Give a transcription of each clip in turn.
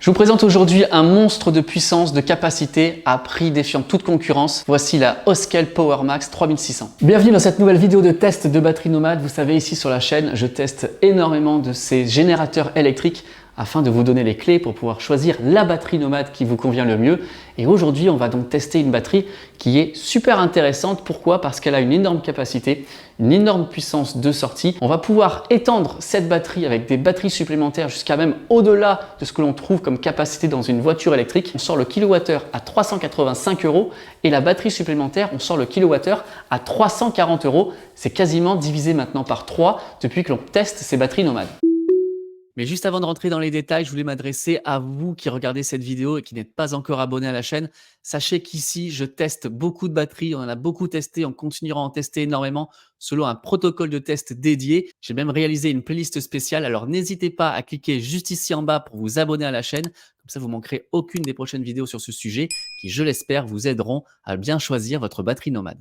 Je vous présente aujourd'hui un monstre de puissance, de capacité à prix défiant toute concurrence. Voici la Oskel PowerMax 3600. Bienvenue dans cette nouvelle vidéo de test de batterie nomade. Vous savez, ici sur la chaîne, je teste énormément de ces générateurs électriques afin de vous donner les clés pour pouvoir choisir la batterie nomade qui vous convient le mieux. Et aujourd'hui, on va donc tester une batterie qui est super intéressante. Pourquoi? Parce qu'elle a une énorme capacité, une énorme puissance de sortie. On va pouvoir étendre cette batterie avec des batteries supplémentaires jusqu'à même au-delà de ce que l'on trouve comme capacité dans une voiture électrique. On sort le kilowattheure à 385 € et la batterie supplémentaire, on sort le kilowattheure à 340 €. C'est quasiment divisé maintenant par 3 depuis que l'on teste ces batteries nomades. Mais juste avant de rentrer dans les détails, je voulais m'adresser à vous qui regardez cette vidéo et qui n'êtes pas encore abonné à la chaîne. Sachez qu'ici, je teste beaucoup de batteries, on en a beaucoup testé, on continuera à en tester énormément selon un protocole de test dédié. J'ai même réalisé une playlist spéciale, alors n'hésitez pas à cliquer juste ici en bas pour vous abonner à la chaîne. Comme ça, vous ne manquerez aucune des prochaines vidéos sur ce sujet qui, je l'espère, vous aideront à bien choisir votre batterie nomade.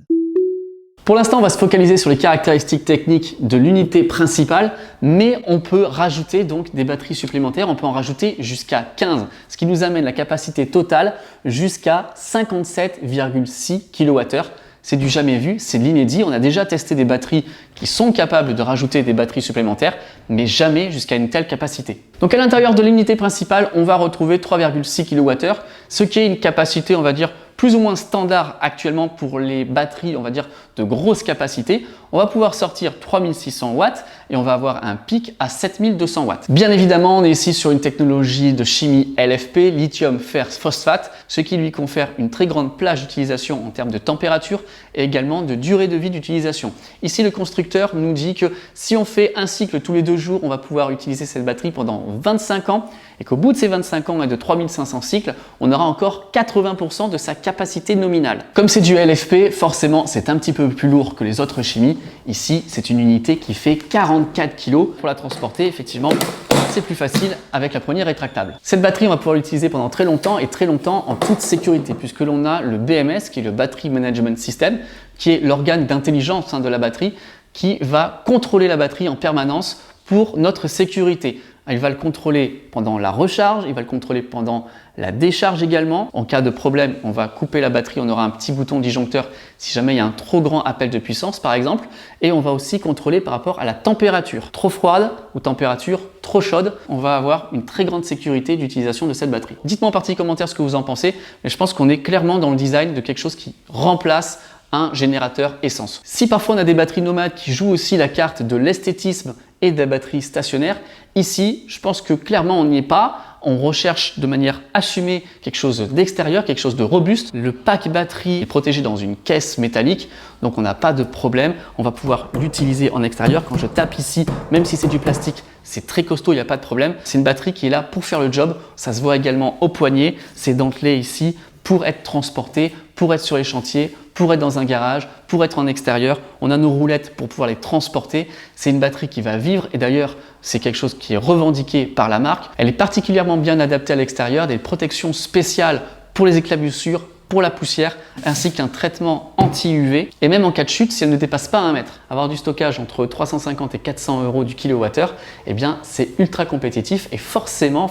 Pour l'instant, on va se focaliser sur les caractéristiques techniques de l'unité principale, mais on peut rajouter donc des batteries supplémentaires. On peut en rajouter jusqu'à 15, ce qui nous amène la capacité totale jusqu'à 57,6 kWh. C'est du jamais vu, c'est de l'inédit. On a déjà testé des batteries qui sont capables de rajouter des batteries supplémentaires, mais jamais jusqu'à une telle capacité. Donc à l'intérieur de l'unité principale, on va retrouver 3,6 kWh, ce qui est une capacité, on va dire, plus ou moins standard actuellement pour les batteries, on va dire, de grosse capacité. On va pouvoir sortir 3600 watts et on va avoir un pic à 7200 watts. Bien évidemment, on est ici sur une technologie de chimie LFP, lithium fer phosphate, ce qui lui confère une très grande plage d'utilisation en termes de température et également de durée de vie d'utilisation. Ici, le constructeur nous dit que si on fait un cycle tous les 2 jours, on va pouvoir utiliser cette batterie pendant 25 ans et qu'au bout de ces 25 ans et de 3500 cycles, on aura encore 80% de sa capacité nominale. Comme c'est du LFP, forcément, c'est un petit peu plus lourd que les autres chimies. Ici, c'est une unité qui fait 44 kg. Pour la transporter, effectivement, c'est plus facile avec la poignée rétractable. Cette batterie, on va pouvoir l'utiliser pendant très longtemps et très longtemps en toute sécurité puisque l'on a le BMS, qui est le Battery Management System, qui est l'organe d'intelligence de la batterie qui va contrôler la batterie en permanence pour notre sécurité. Il va le contrôler pendant la recharge, il va le contrôler pendant la décharge également. En cas de problème, on va couper la batterie, on aura un petit bouton disjoncteur si jamais il y a un trop grand appel de puissance par exemple. Et on va aussi contrôler par rapport à la température. Trop froide ou température trop chaude, on va avoir une très grande sécurité d'utilisation de cette batterie. Dites-moi en partie commentaire ce que vous en pensez, mais je pense qu'on est clairement dans le design de quelque chose qui remplace un générateur essence. Si parfois on a des batteries nomades qui jouent aussi la carte de l'esthétisme et de la batterie stationnaire, ici, je pense que clairement on n'y est pas. On recherche de manière assumée quelque chose d'extérieur, quelque chose de robuste. Le pack batterie est protégé dans une caisse métallique, donc on n'a pas de problème. On va pouvoir l'utiliser en extérieur. Quand je tape ici, même si c'est du plastique, c'est très costaud, il n'y a pas de problème. C'est une batterie qui est là pour faire le job. Ça se voit également au poignet, ces dentelés ici, pour être transporté, pour être sur les chantiers, pour être dans un garage, pour être en extérieur. On a nos roulettes pour pouvoir les transporter. C'est une batterie qui va vivre et d'ailleurs, c'est quelque chose qui est revendiqué par la marque. Elle est particulièrement bien adaptée à l'extérieur, des protections spéciales pour les éclaboussures, pour la poussière, ainsi qu'un traitement anti-UV. Et même en cas de chute, si elle ne dépasse pas 1 mètre, avoir du stockage entre 350 et 400 € du kilowattheure, eh bien c'est ultra compétitif et forcément,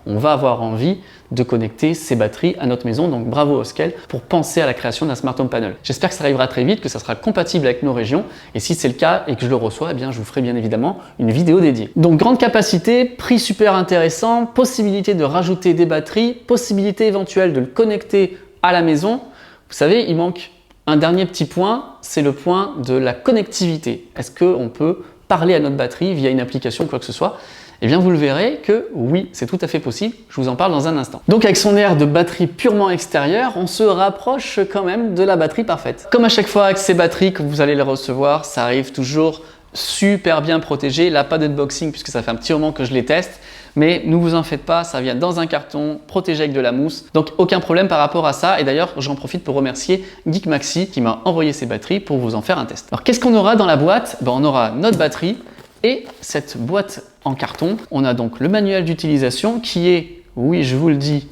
on va avoir envie de connecter ces batteries à notre maison. Donc bravo Oskel pour penser à la création d'un Smart Home Panel. J'espère que ça arrivera très vite, que ça sera compatible avec nos régions. Et si c'est le cas et que je le reçois, eh bien je vous ferai bien évidemment une vidéo dédiée. Donc grande capacité, prix super intéressant, possibilité de rajouter des batteries, possibilité éventuelle de le connecter à la maison. Vous savez, il manque un dernier petit point, c'est le point de la connectivité. Est-ce qu'on peut parler à notre batterie via une application ou quoi que ce soit? Eh bien, vous le verrez que oui, c'est tout à fait possible. Je vous en parle dans un instant. Donc, avec son air de batterie purement extérieure, on se rapproche quand même de la batterie parfaite. Comme à chaque fois avec ces batteries que vous allez les recevoir, ça arrive toujours super bien protégé. Là, pas d'unboxing puisque ça fait un petit moment que je les teste. Mais ne vous en faites pas, ça vient dans un carton, protégé avec de la mousse. Donc aucun problème par rapport à ça. Et d'ailleurs, j'en profite pour remercier Geek Maxi qui m'a envoyé ces batteries pour vous en faire un test. Alors qu'est-ce qu'on aura dans la boîte? On aura notre batterie et cette boîte en carton. On a donc le manuel d'utilisation qui est, oui je vous le dis,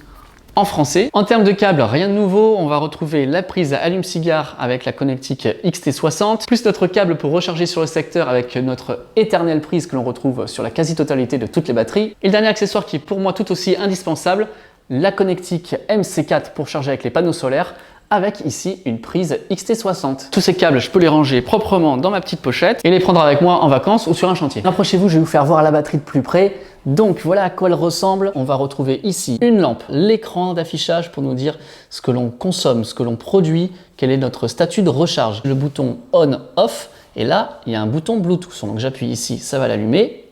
en français. En termes de câbles, rien de nouveau, on va retrouver la prise à allume-cigare avec la connectique XT60, plus notre câble pour recharger sur le secteur avec notre éternelle prise que l'on retrouve sur la quasi-totalité de toutes les batteries. Et le dernier accessoire qui est pour moi tout aussi indispensable, la connectique MC4 pour charger avec les panneaux solaires, avec ici une prise XT60. Tous ces câbles, je peux les ranger proprement dans ma petite pochette et les prendre avec moi en vacances ou sur un chantier. Approchez-vous, je vais vous faire voir la batterie de plus près. Donc voilà à quoi elle ressemble. On va retrouver ici une lampe, l'écran d'affichage pour nous dire ce que l'on consomme, ce que l'on produit, quel est notre statut de recharge. Le bouton on-off et là, il y a un bouton Bluetooth. Donc j'appuie ici, ça va l'allumer.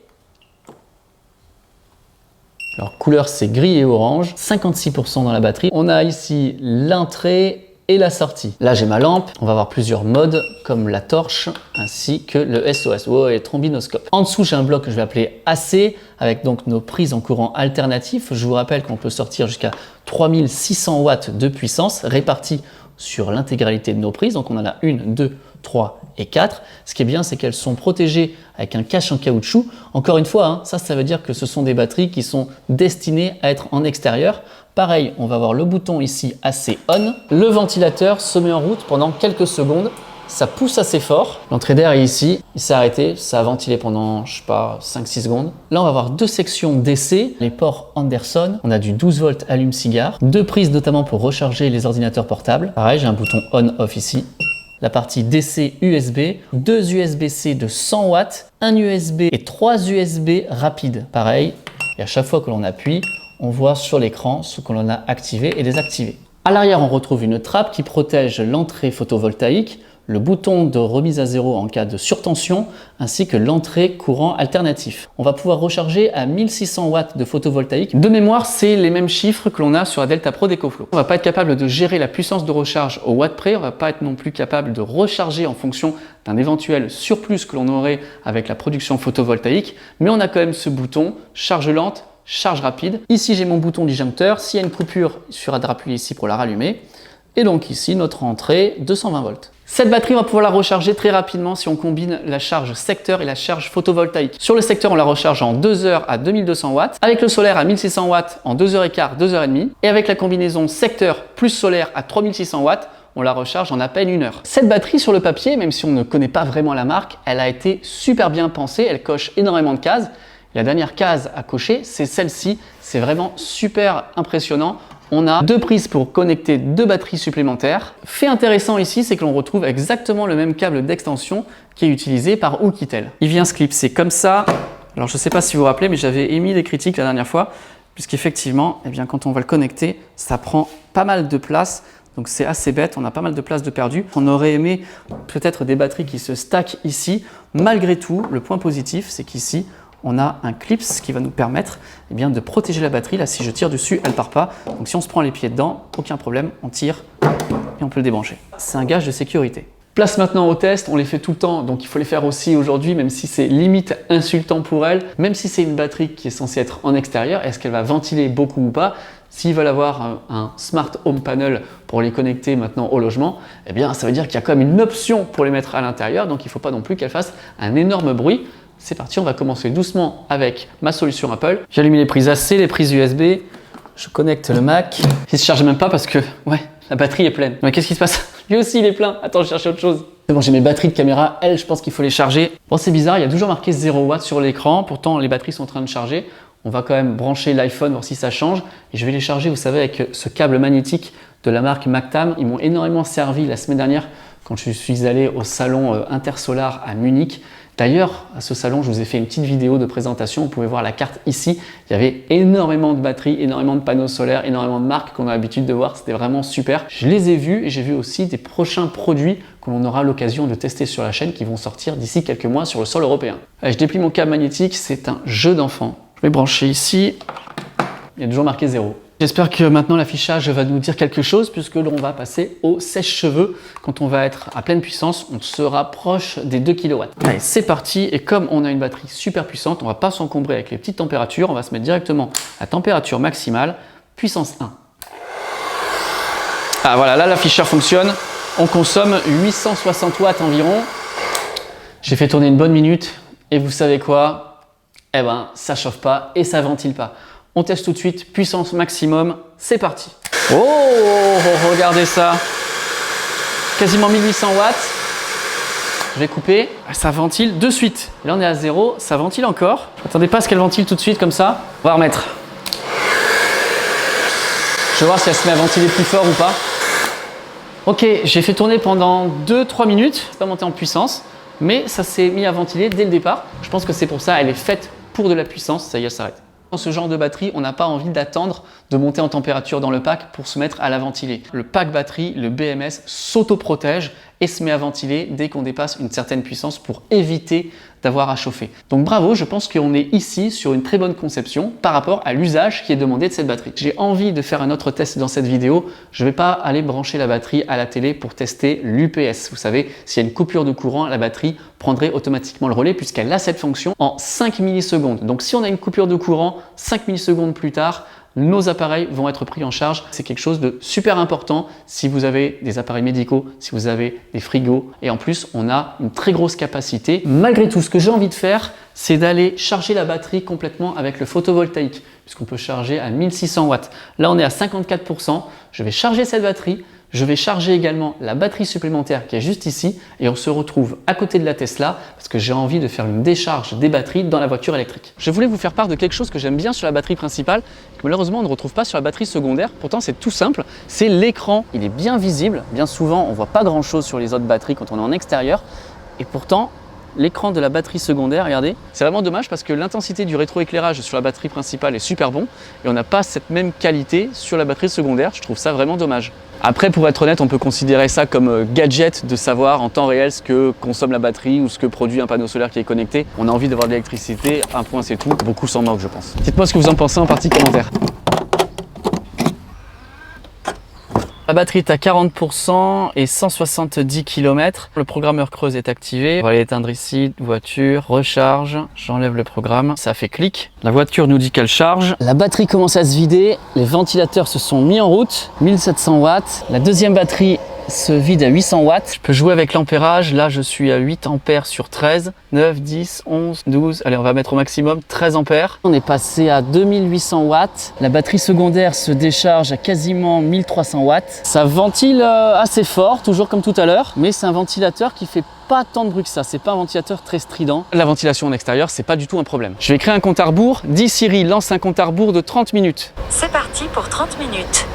Alors couleur c'est gris et orange, 56% dans la batterie. On a ici l'entrée et la sortie. Là j'ai ma lampe, on va avoir plusieurs modes comme la torche ainsi que le SOS et le trombinoscope. En dessous j'ai un bloc que je vais appeler AC avec donc nos prises en courant alternatif. Je vous rappelle qu'on peut sortir jusqu'à 3600 watts de puissance répartis sur l'intégralité de nos prises. Donc on en a 1, 2, 3 et 4. Ce qui est bien, c'est qu'elles sont protégées avec un cache en caoutchouc. Encore une fois, hein, ça veut dire que ce sont des batteries qui sont destinées à être en extérieur. Pareil, on va avoir le bouton ici AC on. Le ventilateur se met en route pendant quelques secondes. Ça pousse assez fort. L'entrée d'air est ici. Il s'est arrêté. Ça a ventilé pendant, je sais pas, 5-6 secondes. Là, on va avoir deux sections DC. Les ports Anderson. On a du 12 volts allume-cigare. Deux prises notamment pour recharger les ordinateurs portables. Pareil, j'ai un bouton on-off ici. La partie DC USB, deux USB-C de 100 watts, un USB et trois USB rapides. Pareil, et à chaque fois que l'on appuie, on voit sur l'écran ce que l'on a activé et désactivé. À l'arrière, on retrouve une trappe qui protège l'entrée photovoltaïque, le bouton de remise à zéro en cas de surtension, ainsi que l'entrée courant alternatif. On va pouvoir recharger à 1600 watts de photovoltaïque. De mémoire, c'est les mêmes chiffres que l'on a sur la Delta Pro d'EcoFlow. On ne va pas être capable de gérer la puissance de recharge au watt près, on ne va pas être non plus capable de recharger en fonction d'un éventuel surplus que l'on aurait avec la production photovoltaïque, mais on a quand même ce bouton charge lente, charge rapide. Ici, j'ai mon bouton disjoncteur. S'il y a une coupure, il suffira de rappuyer ici pour la rallumer. Et donc ici, notre entrée, 220 volts. Cette batterie, on va pouvoir la recharger très rapidement si on combine la charge secteur et la charge photovoltaïque. Sur le secteur, on la recharge en 2 heures à 2200 watts. Avec le solaire à 1600 watts en 2h15, 2h30. Et avec la combinaison secteur plus solaire à 3600 watts, on la recharge en à peine 1 heure. Cette batterie sur le papier, même si on ne connaît pas vraiment la marque, elle a été super bien pensée, elle coche énormément de cases. La dernière case à cocher, c'est celle-ci. C'est vraiment super impressionnant. On a deux prises pour connecter deux batteries supplémentaires. Fait intéressant ici, c'est que l'on retrouve exactement le même câble d'extension qui est utilisé par Oukitel. Il vient se clipser comme ça. Alors je ne sais pas si vous vous rappelez, mais j'avais émis des critiques la dernière fois, puisqu'effectivement, quand on va le connecter, ça prend pas mal de place. Donc c'est assez bête, on a pas mal de place de perdu. On aurait aimé peut-être des batteries qui se stackent ici. Malgré tout, le point positif, c'est qu'ici, on a un clips qui va nous permettre de protéger la batterie. Là, si je tire dessus, elle ne part pas. Donc si on se prend les pieds dedans, aucun problème, on tire et on peut le débrancher. C'est un gage de sécurité. Place maintenant au test, on les fait tout le temps, donc il faut les faire aussi aujourd'hui, même si c'est limite insultant pour elle. Même si c'est une batterie qui est censée être en extérieur, est-ce qu'elle va ventiler beaucoup ou pas? S'ils veulent avoir un Smart Home Panel pour les connecter maintenant au logement, ça veut dire qu'il y a quand même une option pour les mettre à l'intérieur, donc il ne faut pas non plus qu'elle fasse un énorme bruit. C'est parti, on va commencer doucement avec ma solution Apple. J'allume les prises AC, les prises USB, je connecte le Mac. Il ne se charge même pas parce que la batterie est pleine. Mais qu'est-ce qui se passe? Lui aussi il est plein. Attends, je cherchais autre chose. C'est bon, j'ai mes batteries de caméra, elles, je pense qu'il faut les charger. Bon, c'est bizarre, il y a toujours marqué 0 watts sur l'écran, pourtant les batteries sont en train de charger. On va quand même brancher l'iPhone, voir si ça change. Et je vais les charger, vous savez, avec ce câble magnétique de la marque Mactam. Ils m'ont énormément servi la semaine dernière quand je suis allé au salon Intersolar à Munich. D'ailleurs, à ce salon, je vous ai fait une petite vidéo de présentation. Vous pouvez voir la carte ici. Il y avait énormément de batteries, énormément de panneaux solaires, énormément de marques qu'on a l'habitude de voir. C'était vraiment super. Je les ai vus et j'ai vu aussi des prochains produits que l'on aura l'occasion de tester sur la chaîne qui vont sortir d'ici quelques mois sur le sol européen. Allez, je déplie mon câble magnétique. C'est un jeu d'enfant. Je vais brancher ici. Il y a toujours marqué 0. J'espère que maintenant l'affichage va nous dire quelque chose puisque l'on va passer au sèche-cheveux. Quand on va être à pleine puissance, on se rapproche des 2 kW. Allez, c'est parti. Et comme on a une batterie super puissante, on ne va pas s'encombrer avec les petites températures. On va se mettre directement à température maximale, puissance 1. Ah voilà, là l'afficheur fonctionne. On consomme 860 watts environ. J'ai fait tourner une bonne minute et vous savez quoi? Ça chauffe pas et ça ventile pas. On teste tout de suite, puissance maximum, c'est parti. Oh, regardez ça. Quasiment 1800 watts. Je vais couper. Ça ventile de suite. Et là, on est à 0. Ça ventile encore. Je m'attendais pas à ce qu'elle ventile tout de suite comme ça. On va remettre. Je vais voir si elle se met à ventiler plus fort ou pas. Ok, j'ai fait tourner pendant 2-3 minutes. C'est pas monté en puissance, mais ça s'est mis à ventiler dès le départ. Je pense que c'est pour ça, elle est faite pour de la puissance. Ça y est, elle s'arrête. Dans ce genre de batterie, on n'a pas envie d'attendre de monter en température dans le pack pour se mettre à la ventiler. Le pack batterie, le BMS, s'auto-protège et se met à ventiler dès qu'on dépasse une certaine puissance pour éviter d'avoir à chauffer. Donc bravo, je pense qu'on est ici sur une très bonne conception par rapport à l'usage qui est demandé de cette batterie. J'ai envie de faire un autre test dans cette vidéo. Je ne vais pas aller brancher la batterie à la télé pour tester l'UPS. Vous savez, s'il y a une coupure de courant, la batterie prendrait automatiquement le relais puisqu'elle a cette fonction en 5 millisecondes. Donc si on a une coupure de courant, 5 millisecondes plus tard, nos appareils vont être pris en charge. C'est quelque chose de super important si vous avez des appareils médicaux, si vous avez des frigos. Et en plus, on a une très grosse capacité. Malgré tout, ce que j'ai envie de faire, c'est d'aller charger la batterie complètement avec le photovoltaïque, puisqu'on peut charger à 1600 watts. Là, on est à 54%. Je vais charger cette batterie. Je vais charger également la batterie supplémentaire qui est juste ici et on se retrouve à côté de la Tesla parce que j'ai envie de faire une décharge des batteries dans la voiture électrique. Je voulais vous faire part de quelque chose que j'aime bien sur la batterie principale que malheureusement on ne retrouve pas sur la batterie secondaire. Pourtant c'est tout simple, c'est l'écran. Il est bien visible, bien souvent on ne voit pas grand chose sur les autres batteries quand on est en extérieur et pourtant l'écran de la batterie secondaire, regardez, c'est vraiment dommage parce que l'intensité du rétroéclairage sur la batterie principale est super bon et on n'a pas cette même qualité sur la batterie secondaire. Je trouve ça vraiment dommage. Après, pour être honnête, on peut considérer ça comme gadget de savoir en temps réel ce que consomme la batterie ou ce que produit un panneau solaire qui est connecté. On a envie d'avoir de l'électricité, un point c'est tout. Beaucoup s'en moquent, je pense. Dites-moi ce que vous en pensez en partie commentaire. La batterie est à 40% et 170 km. Le programmeur Creuse est activé. On va aller éteindre ici, voiture, recharge. J'enlève le programme, ça fait clic. La voiture nous dit qu'elle charge. La batterie commence à se vider. Les ventilateurs se sont mis en route. 1700 watts. La deuxième batterie se vide à 800 watts. Je peux jouer avec l'ampérage. Là, je suis à 8 ampères sur 13. 9, 10, 11, 12. Allez, on va mettre au maximum 13 ampères. On est passé à 2800 watts. La batterie secondaire se décharge à quasiment 1300 watts. Ça ventile assez fort, toujours comme tout à l'heure. Mais c'est un ventilateur qui fait pas tant de bruit que ça. C'est pas un ventilateur très strident. La ventilation en extérieur, c'est pas du tout un problème. Je vais créer un compte à rebours. Dis Siri, lance un compte à rebours de 30 minutes. C'est parti pour 30 minutes.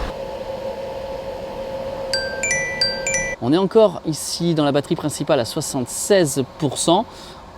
On est encore ici dans la batterie principale à 76%.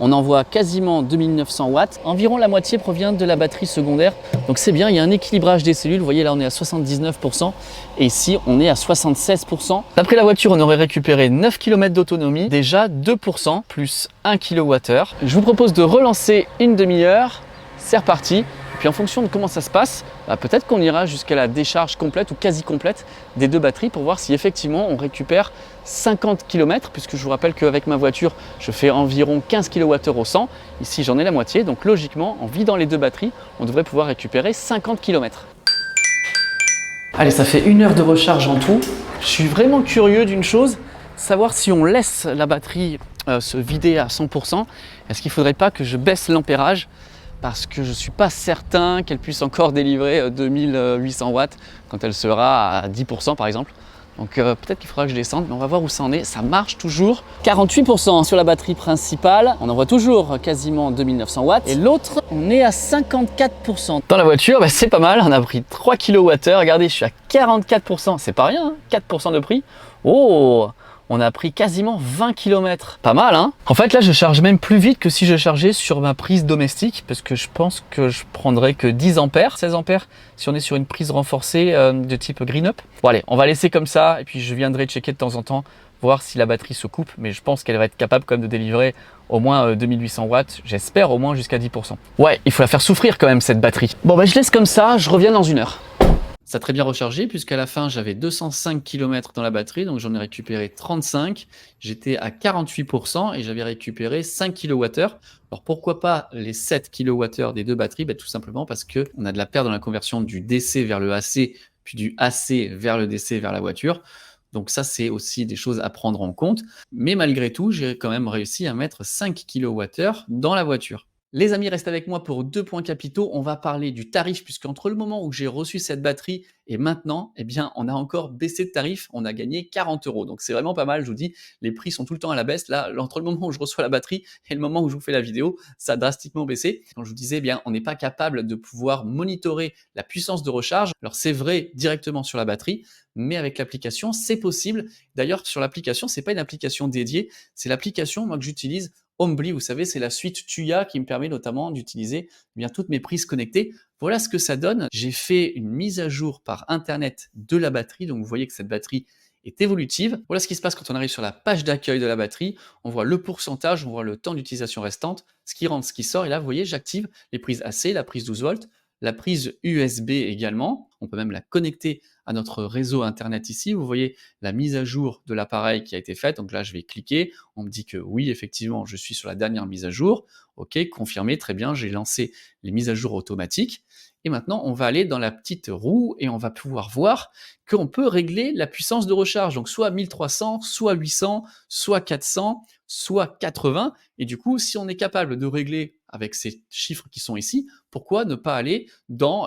On envoie quasiment 2900 watts. Environ la moitié provient de la batterie secondaire. Donc c'est bien, il y a un équilibrage des cellules. Vous voyez là, on est à 79% et ici, on est à 76%. D'après la voiture, on aurait récupéré 9 km d'autonomie. Déjà 2% plus 1 kWh. Je vous propose de relancer une demi-heure. C'est reparti. Puis en fonction de comment ça se passe, peut-être qu'on ira jusqu'à la décharge complète ou quasi complète des deux batteries pour voir si effectivement on récupère 50 km, puisque je vous rappelle qu'avec ma voiture, je fais environ 15 kWh au 100. Ici, j'en ai la moitié. Donc logiquement, en vidant les deux batteries, on devrait pouvoir récupérer 50 km. Allez, ça fait 1 heure de recharge en tout. Je suis vraiment curieux d'une chose, savoir si on laisse la batterie se vider à 100%, est-ce qu'il ne faudrait pas que je baisse l'ampérage parce que je ne suis pas certain qu'elle puisse encore délivrer 2800 watts quand elle sera à 10% par exemple. Donc peut-être qu'il faudra que je descende, mais on va voir où ça en est. Ça marche toujours. 48% sur la batterie principale. On envoie toujours quasiment 2900 watts. Et l'autre, on est à 54%. Dans la voiture, c'est pas mal. On a pris 3 kWh. Regardez, je suis à 44%. C'est pas rien, hein, 4% de prix. Oh! On a pris quasiment 20 km. Pas mal, hein? En fait, là, je charge même plus vite que si je chargeais sur ma prise domestique, parce que je pense que je prendrais que 10 ampères, 16 ampères, si on est sur une prise renforcée de type Green Up. Bon, allez, on va laisser comme ça, et puis je viendrai checker de temps en temps, voir si la batterie se coupe, mais je pense qu'elle va être capable quand même de délivrer au moins 2800 watts, j'espère au moins jusqu'à 10%. Ouais, il faut la faire souffrir quand même, cette batterie. Bon, je laisse comme ça, je reviens dans 1 heure. Ça a très bien rechargé puisqu'à la fin j'avais 205 km dans la batterie, donc j'en ai récupéré 35. J'étais à 48% et j'avais récupéré 5 kWh. Alors pourquoi pas les 7 kWh des deux batteries? Tout simplement parce qu'on a de la perte dans la conversion du DC vers le AC, puis du AC vers le DC vers la voiture. Donc ça, c'est aussi des choses à prendre en compte. Mais malgré tout, j'ai quand même réussi à mettre 5 kWh dans la voiture. Les amis, restez avec moi pour 2 points capitaux. On va parler du tarif puisqu'entre le moment où j'ai reçu cette batterie et maintenant, eh bien, on a encore baissé de tarif. On a gagné 40 €. Donc c'est vraiment pas mal, je vous dis, les prix sont tout le temps à la baisse. Là, entre le moment où je reçois la batterie et le moment où je vous fais la vidéo, ça a drastiquement baissé. Quand je vous disais, eh bien, on n'est pas capable de pouvoir monitorer la puissance de recharge. Alors c'est vrai directement sur la batterie, mais avec l'application, c'est possible. D'ailleurs, sur l'application, c'est pas une application dédiée, c'est l'application moi que j'utilise Homebly, vous savez, c'est la suite Tuya qui me permet notamment d'utiliser bien toutes mes prises connectées. Voilà ce que ça donne. J'ai fait une mise à jour par internet de la batterie, donc vous voyez que cette batterie est évolutive. Voilà ce qui se passe quand on arrive sur la page d'accueil de la batterie. On voit le pourcentage, on voit le temps d'utilisation restante, ce qui rentre, ce qui sort. Et là, vous voyez, j'active les prises AC, la prise 12 volts, la prise USB également. On peut même la connecter à notre réseau internet ici. Vous voyez la mise à jour de l'appareil qui a été faite. Donc là, je vais cliquer. On me dit que oui, effectivement, je suis sur la dernière mise à jour. OK, confirmé, très bien, j'ai lancé les mises à jour automatiques. Et maintenant, on va aller dans la petite roue et on va pouvoir voir qu'on peut régler la puissance de recharge. Donc soit 1300, soit 800, soit 400, soit 80. Et du coup, si on est capable de régler avec ces chiffres qui sont ici, pourquoi ne pas aller dans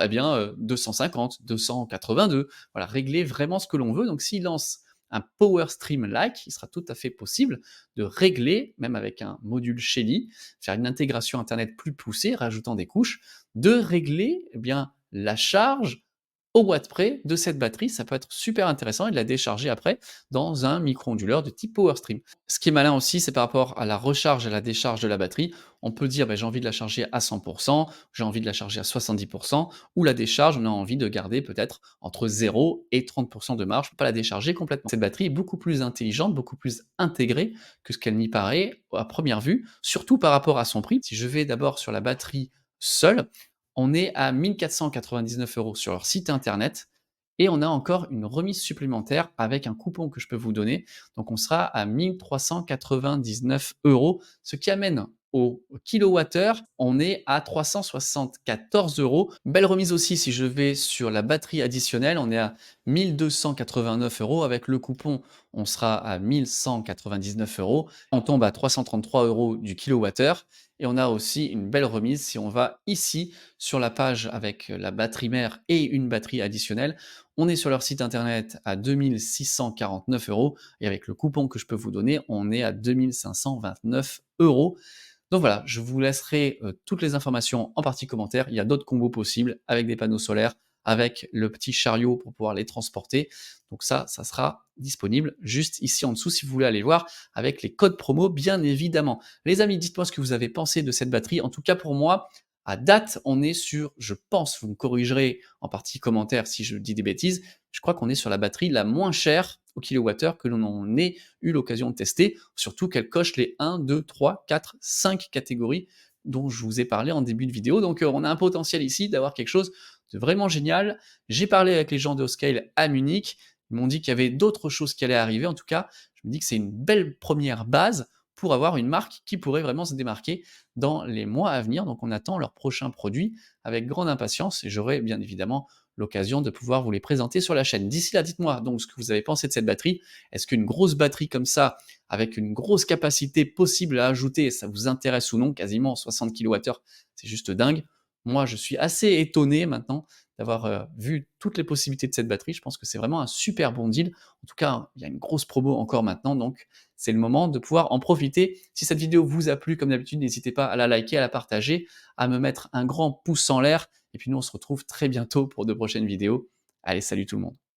250, 282, voilà, régler vraiment ce que l'on veut. Donc s'il lance un Power Stream Like, il sera tout à fait possible de régler, même avec un module Shelly, faire une intégration Internet plus poussée, rajoutant des couches, de régler la charge au watt près de cette batterie. Ça peut être super intéressant et de la décharger après dans un micro-onduleur de type PowerStream. Ce qui est malin aussi, c'est par rapport à la recharge et à la décharge de la batterie. On peut dire j'ai envie de la charger à 100%, j'ai envie de la charger à 70%, ou la décharge, on a envie de garder peut-être entre 0 et 30% de marge pour pas la décharger complètement. Cette batterie est beaucoup plus intelligente, beaucoup plus intégrée que ce qu'elle n'y paraît à première vue, surtout par rapport à son prix. Si je vais d'abord sur la batterie seule, on est à 1 499 € sur leur site internet et on a encore une remise supplémentaire avec un coupon que je peux vous donner. Donc on sera à 1 399 €, ce qui amène au kilowattheure, on est à 374 €. Belle remise aussi si je vais sur la batterie additionnelle, on est à 1 289 € avec le coupon, on sera à 1 199 €. On tombe à 333 € du kilowattheure et on a aussi une belle remise si on va ici sur la page avec la batterie mère et une batterie additionnelle. On est sur leur site internet à 2 649 € et avec le coupon que je peux vous donner, on est à 2 529 €. Donc voilà, je vous laisserai toutes les informations en partie commentaire. Il y a d'autres combos possibles avec des panneaux solaires, avec le petit chariot pour pouvoir les transporter. Donc ça sera disponible juste ici en dessous si vous voulez aller voir avec les codes promo, bien évidemment. Les amis, dites-moi ce que vous avez pensé de cette batterie. En tout cas, pour moi, à date, on est sur, je pense, vous me corrigerez en partie commentaire si je dis des bêtises, je crois qu'on est sur la batterie la moins chère au kilowattheure que l'on ait eu l'occasion de tester, surtout qu'elle coche les 1, 2, 3, 4, 5 catégories dont je vous ai parlé en début de vidéo. Donc on a un potentiel ici d'avoir quelque chose de vraiment génial. J'ai parlé avec les gens de Oscale à Munich, ils m'ont dit qu'il y avait d'autres choses qui allaient arriver. En tout cas, je me dis que c'est une belle première base pour avoir une marque qui pourrait vraiment se démarquer dans les mois à venir. Donc on attend leurs prochains produits avec grande impatience et j'aurai bien évidemment l'occasion de pouvoir vous les présenter sur la chaîne. D'ici là, dites-moi donc ce que vous avez pensé de cette batterie. Est-ce qu'une grosse batterie comme ça, avec une grosse capacité possible à ajouter, ça vous intéresse ou non? Quasiment 60 kWh, c'est juste dingue. Moi, je suis assez étonné maintenant d'avoir vu toutes les possibilités de cette batterie. Je pense que c'est vraiment un super bon deal. En tout cas, il y a une grosse promo encore maintenant, donc c'est le moment de pouvoir en profiter. Si cette vidéo vous a plu, comme d'habitude, n'hésitez pas à la liker, à la partager, à me mettre un grand pouce en l'air. Et puis nous, on se retrouve très bientôt pour de prochaines vidéos. Allez, salut tout le monde.